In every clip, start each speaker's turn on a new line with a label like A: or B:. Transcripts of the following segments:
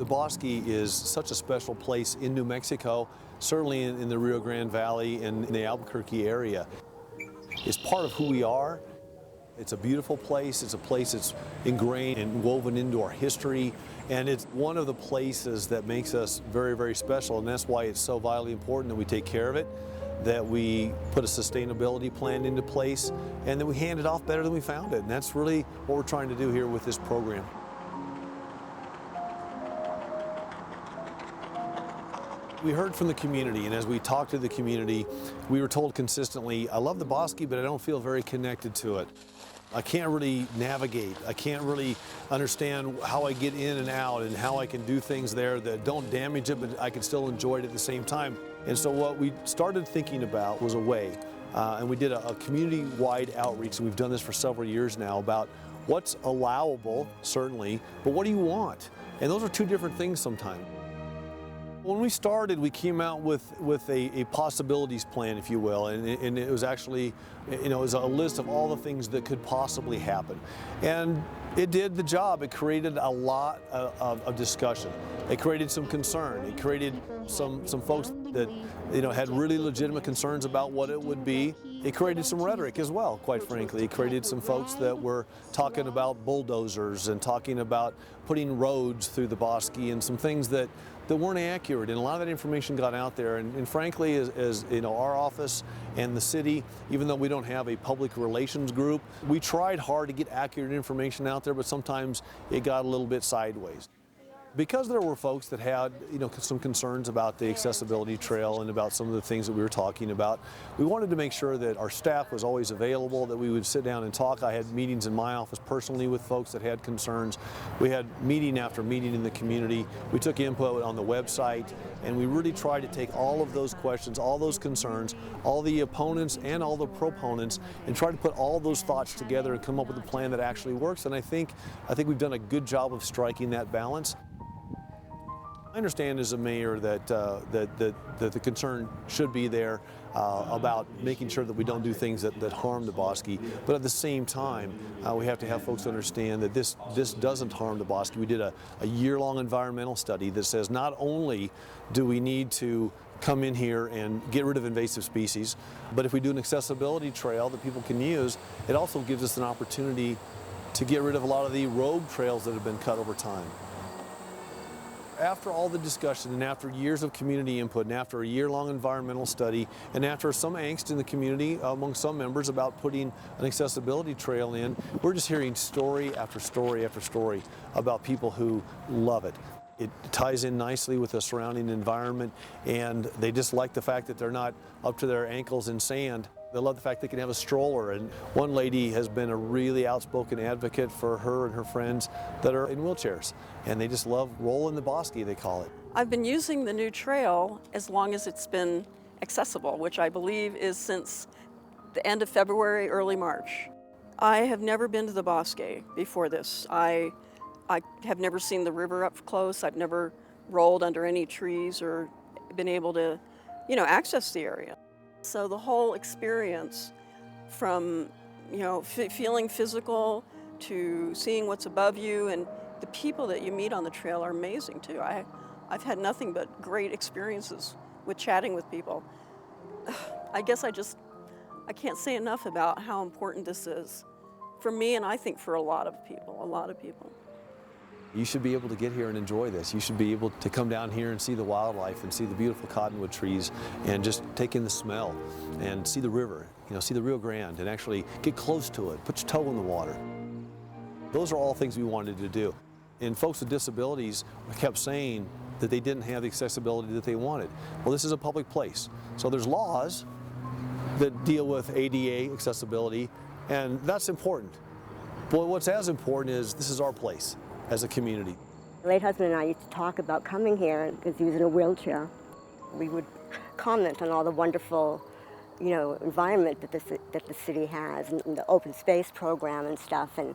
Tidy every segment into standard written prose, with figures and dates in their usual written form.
A: The Bosque is such a special place in New Mexico, certainly in the Rio Grande Valley and in the Albuquerque area. It's part of who we are. It's a beautiful place. It's a place that's ingrained and woven into our history. And it's one of the places that makes us very, very special. And that's why it's so vitally important that we take care of it, that we put a sustainability plan into place, and that we hand it off better than we found it. And that's really what we're trying to do here with this program. We heard from the community, and as we talked to the community, we were told consistently, I love the Bosque, but I don't feel very connected to it. I can't really navigate. I can't really understand how I get in and out and how I can do things there that don't damage it, but I can still enjoy it at the same time. And so what we started thinking about was a way, and we did a community-wide outreach, and we've done this for several years now, about what's allowable, certainly, but what do you want? And those are two different things sometimes. When we started, we came out with a possibilities plan, if you will, and it was actually, it was a list of all the things that could possibly happen. And it did the job. It created a lot of discussion. It created some concern. It created some folks that had really legitimate concerns about what it would be. It created some rhetoric as well, quite frankly. It created some folks that were talking about bulldozers and talking about putting roads through the Bosque and some things that weren't accurate, and a lot of that information got out there. And frankly, as our office and the city, even though we don't have a public relations group, we tried hard to get accurate information out there, but sometimes it got a little bit sideways. Because there were folks that had some concerns about the accessibility trail and about some of the things that we were talking about, we wanted to make sure that our staff was always available, that we would sit down and talk. I had meetings in my office personally with folks that had concerns. We had meeting after meeting in the community. We took input on the website, and we really tried to take all of those questions, all those concerns, all the opponents and all the proponents, and try to put all those thoughts together and come up with a plan that actually works. And I think we've done a good job of striking that balance. I understand as a mayor that the concern should be there about making sure that we don't do things that harm the Bosque, but at the same time, we have to have folks understand that this doesn't harm the Bosque. We did a year-long environmental study that says not only do we need to come in here and get rid of invasive species, but if we do an accessibility trail that people can use, it also gives us an opportunity to get rid of a lot of the rogue trails that have been cut over time. After all the discussion and after years of community input and after a year-long environmental study and after some angst in the community among some members about putting an accessibility trail in, we're just hearing story after story after story about people who love it. It ties in nicely with the surrounding environment, and they just like the fact that they're not up to their ankles in sand. They love the fact they can have a stroller, and one lady has been a really outspoken advocate for her and her friends that are in wheelchairs, and they just love rolling the Bosque, they call it.
B: I've been using the new trail as long as it's been accessible, which I believe is since the end of February, early March. I have never been to the Bosque before this. I have never seen the river up close. I've never rolled under any trees or been able to, access the area. So the whole experience from, feeling physical to seeing what's above you, and the people that you meet on the trail are amazing too. I've had nothing but great experiences with chatting with people. I guess I can't say enough about how important this is for me, and I think for a lot of people.
A: You should be able to get here and enjoy this. You should be able to come down here and see the wildlife and see the beautiful cottonwood trees and just take in the smell and see the river, see the Rio Grande, and actually get close to it, put your toe in the water. Those are all things we wanted to do. And folks with disabilities kept saying that they didn't have the accessibility that they wanted. Well, this is a public place. So there's laws that deal with ADA accessibility, and that's important. But what's as important is this is our place as a community.
C: My late husband and I used to talk about coming here because he was in a wheelchair. We would comment on all the wonderful, environment that the city has, and the open space program and stuff. And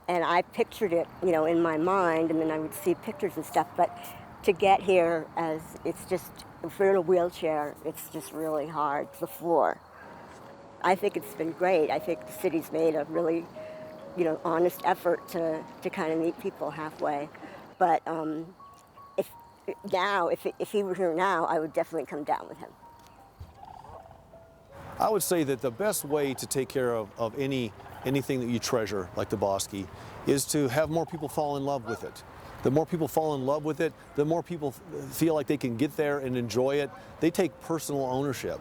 C: I pictured it, in my mind, and then I would see pictures and stuff. But to get here, as it's just, if you're in a wheelchair, it's just really hard, the floor. I think it's been great. I think the city's made a really honest effort to kind of meet people halfway. But now, if he were here now, I would definitely come down with him.
A: I would say that the best way to take care of anything that you treasure, like the Bosque, is to have more people fall in love with it. The more people fall in love with it, the more people feel like they can get there and enjoy it. They take personal ownership.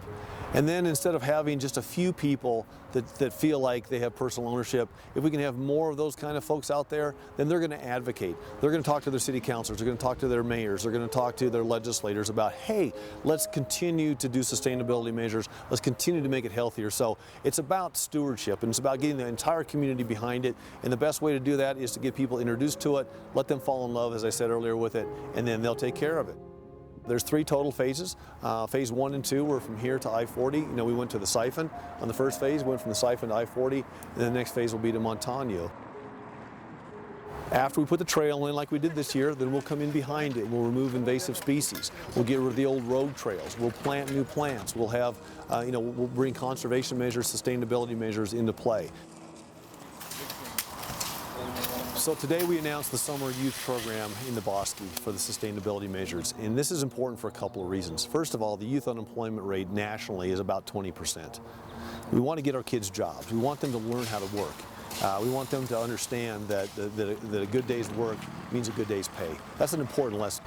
A: And then instead of having just a few people that feel like they have personal ownership, if we can have more of those kind of folks out there, then they're going to advocate. They're going to talk to their city councilors, they're going to talk to their mayors, they're going to talk to their legislators about, hey, let's continue to do sustainability measures, let's continue to make it healthier. So it's about stewardship, and it's about getting the entire community behind it, and the best way to do that is to get people introduced to it, let them fall in love, as I said earlier, with it, and then they'll take care of it. There's 3 total phases. Phase 1 and 2 were from here to I-40. We went to the siphon on the first phase, went from the siphon to I-40, and then the next phase will be to Montano. After we put the trail in like we did this year, then we'll come in behind it. We'll remove invasive species. We'll get rid of the old road trails. We'll plant new plants. We'll have, we'll bring conservation measures, sustainability measures into play. So today we announced the summer youth program in the Bosque for the sustainability measures, and this is important for a couple of reasons. First of all, the youth unemployment rate nationally is about 20%. We want to get our kids jobs. We want them to learn how to work. We want them to understand that a good day's work means a good day's pay. That's an important lesson,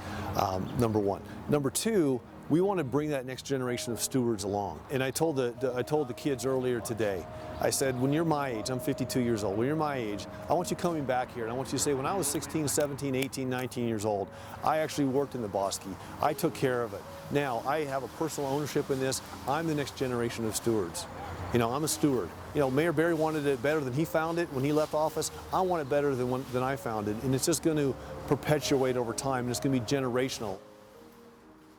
A: number one. Number two, we want to bring that next generation of stewards along. And I told the kids earlier today, I said, when you're my age, I'm 52 years old, when you're my age, I want you coming back here and I want you to say, when I was 16, 17, 18, 19 years old, I actually worked in the Bosque. I took care of it. Now, I have a personal ownership in this. I'm the next generation of stewards. I'm a steward. Mayor Barry wanted it better than he found it when he left office. I want it better than I found it. And it's just going to perpetuate over time, and it's going to be generational.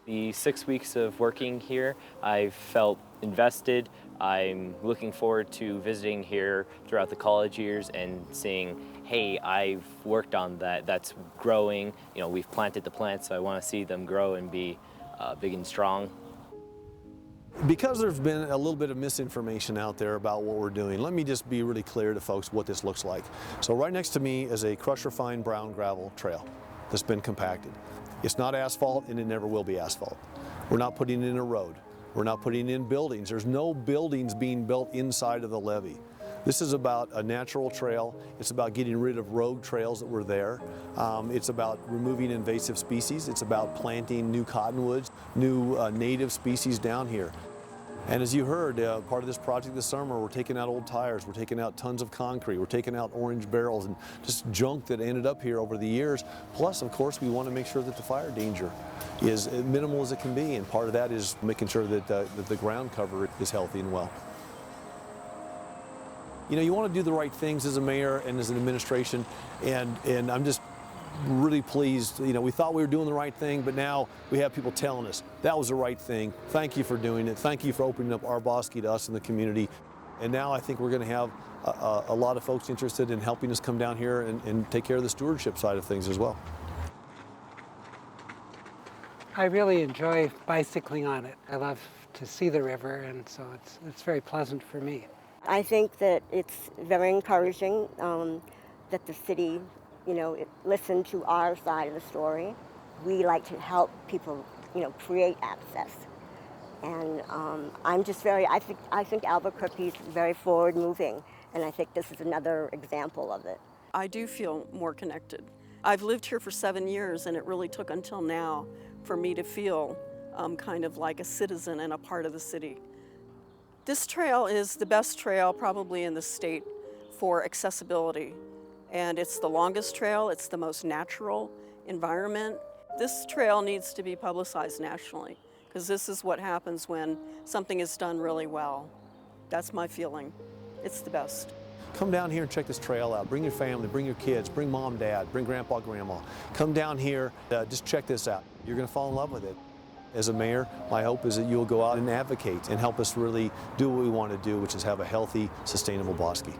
D: The 6 weeks of working here, I've felt invested. I'm looking forward to visiting here throughout the college years and seeing, hey, I've worked on that. That's growing. We've planted the plants, so I want to see them grow and be big and strong.
A: Because there's been a little bit of misinformation out there about what we're doing, let me just be really clear to folks what this looks like. So right next to me is a crusher-fine brown gravel trail that's been compacted. It's not asphalt, and it never will be asphalt. We're not putting in a road. We're not putting in buildings. There's no buildings being built inside of the levee. This is about a natural trail. It's about getting rid of rogue trails that were there. It's about removing invasive species. It's about planting new cottonwoods, new native species down here. And as you heard, part of this project this summer, we're taking out old tires, we're taking out tons of concrete, we're taking out orange barrels and just junk that ended up here over the years. Plus, of course, we want to make sure that the fire danger is as minimal as it can be, and part of that is making sure that the ground cover is healthy and well. You want to do the right things as a mayor and as an administration, and I'm just really pleased. We thought we were doing the right thing, but now we have people telling us that was the right thing. Thank you for doing it. Thank you for opening up our Bosque to us in the community. And now I think we're going to have a lot of folks interested in helping us come down here and take care of the stewardship side of things as well.
E: I really enjoy bicycling on it. I love to see the river, and so it's very pleasant for me.
C: I think that it's very encouraging that the city, listen to our side of the story. We like to help people, create access. And I'm just I think Albuquerque is very forward moving, and I think this is another example of it.
B: I do feel more connected. I've lived here for 7 years, and it really took until now for me to feel kind of like a citizen and a part of the city. This trail is the best trail probably in the state for accessibility. And it's the longest trail, it's the most natural environment. This trail needs to be publicized nationally, because this is what happens when something is done really well. That's my feeling. It's the best.
A: Come down here and check this trail out. Bring your family, bring your kids, bring mom, dad, bring grandpa, grandma. Come down here, just check this out. You're going to fall in love with it. As a mayor, my hope is that you'll go out and advocate and help us really do what we want to do, which is have a healthy, sustainable Bosque.